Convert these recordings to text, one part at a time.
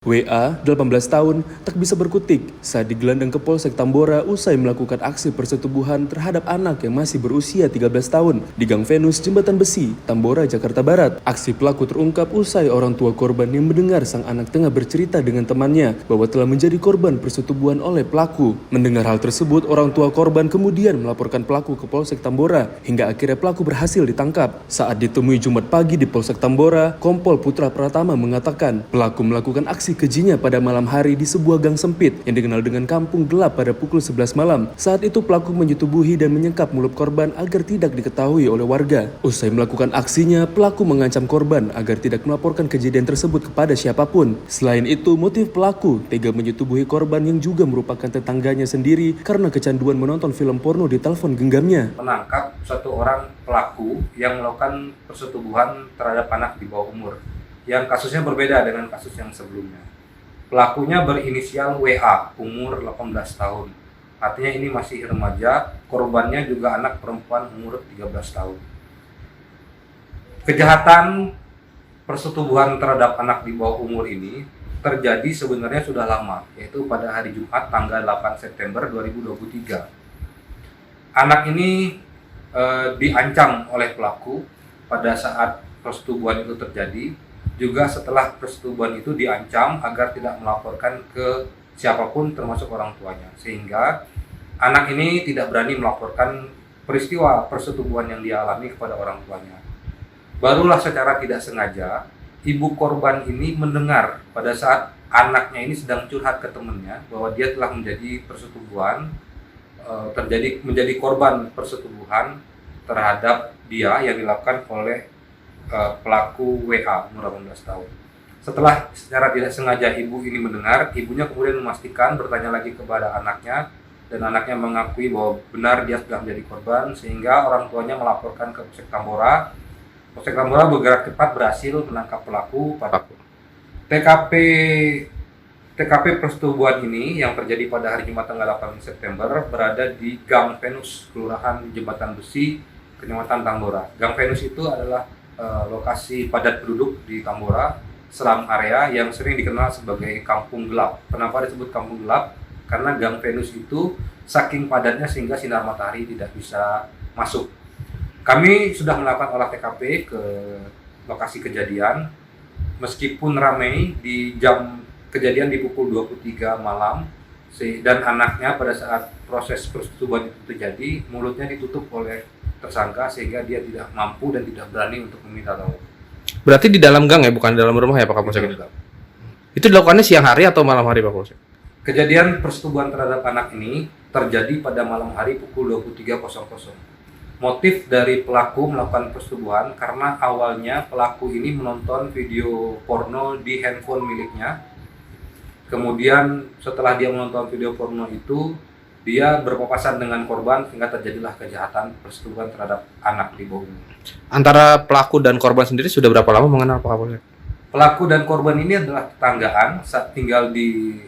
WA, 18 tahun, tak bisa berkutik saat digelandang ke Polsek Tambora usai melakukan aksi persetubuhan terhadap anak yang masih berusia 13 tahun di Gang Venus, Jembatan Besi, Tambora, Jakarta Barat. Aksi pelaku terungkap usai orang tua korban yang mendengar sang anak tengah bercerita dengan temannya bahwa telah menjadi korban persetubuhan oleh pelaku. Mendengar hal tersebut, orang tua korban kemudian melaporkan pelaku ke Polsek Tambora hingga akhirnya pelaku berhasil ditangkap. Saat ditemui Jumat pagi di Polsek Tambora, Kompol Putra Pratama mengatakan pelaku melakukan aksi kejinya pada malam hari di sebuah gang sempit yang dikenal dengan Kampung Gelap pada pukul 11 malam. Saat itu pelaku menyetubuhi dan menyekap mulut korban agar tidak diketahui oleh warga. Usai melakukan aksinya, pelaku mengancam korban agar tidak melaporkan kejadian tersebut kepada siapapun. Selain itu, motif pelaku tega menyetubuhi korban yang juga merupakan tetangganya sendiri karena kecanduan menonton film porno di telepon genggamnya. Menangkap satu orang pelaku yang melakukan persetubuhan terhadap anak di bawah umur, yang kasusnya berbeda dengan kasus yang sebelumnya. Pelakunya berinisial WA, umur 18 tahun. Artinya ini masih remaja, korbannya juga anak perempuan umur 13 tahun. Kejahatan persetubuhan terhadap anak di bawah umur ini terjadi sebenarnya sudah lama, yaitu pada hari Jumat tanggal 8 September 2023. Anak ini diancam oleh pelaku pada saat persetubuhan itu terjadi. Juga setelah persetubuhan itu diancam agar tidak melaporkan ke siapapun termasuk orang tuanya. Sehingga anak ini tidak berani melaporkan peristiwa persetubuhan yang dia alami kepada orang tuanya. Barulah secara tidak sengaja, ibu korban ini mendengar pada saat anaknya ini sedang curhat ke temannya bahwa dia telah menjadi persetubuhan, menjadi korban persetubuhan terhadap dia yang dilakukan oleh pelaku WA umur 18 tahun. Setelah secara tidak sengaja ibu ini mendengar, ibunya kemudian memastikan, bertanya lagi kepada anaknya, dan anaknya mengakui bahwa benar dia sudah menjadi korban, sehingga orang tuanya melaporkan ke Polsek Tambora. Polsek Tambora bergerak cepat berhasil menangkap pelaku. TKP persetubuhan ini yang terjadi pada hari Jumat tanggal 8 September berada di Gang Venus, Kelurahan Jembatan Besi, Kecamatan Tambora. Gang Venus itu adalah lokasi padat penduduk di Tambora, slum area yang sering dikenal sebagai Kampung Gelap. Kenapa disebut Kampung Gelap? Karena Gang Venus itu saking padatnya sehingga sinar matahari tidak bisa masuk. Kami sudah melakukan olah TKP ke lokasi kejadian. Meskipun ramai di jam kejadian di pukul 23 malam, dan anaknya pada saat proses persetubuhan itu terjadi, mulutnya ditutup oleh tersangka sehingga dia tidak mampu dan tidak berani untuk meminta tolong. Berarti di dalam gang ya, bukan di dalam rumah ya Pak Kapolsek? Itu dilakukannya siang hari atau malam hari Pak Kapolsek? Kejadian persetubuhan terhadap anak ini terjadi pada malam hari pukul 23.00. Motif dari pelaku melakukan persetubuhan karena awalnya pelaku ini menonton video porno di handphone miliknya. Kemudian setelah dia menonton video porno itu, dia berpapasan dengan korban sehingga terjadilah kejahatan persetubuhan terhadap anak di bawah umur. Antara pelaku dan korban sendiri sudah berapa lama mengenal Pak Kapolsek? Pelaku dan korban ini adalah tetanggaan saat tinggal di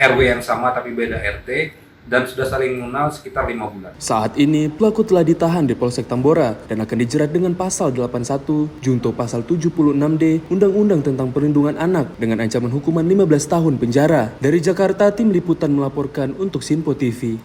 RW yang sama tapi beda RT dan sudah saling mengenal sekitar 5 bulan. Saat ini pelaku telah ditahan di Polsek Tambora dan akan dijerat dengan pasal 81 junto pasal 76D Undang-Undang tentang Perlindungan Anak dengan ancaman hukuman 15 tahun penjara. Dari Jakarta, tim liputan melaporkan untuk Sinpo TV.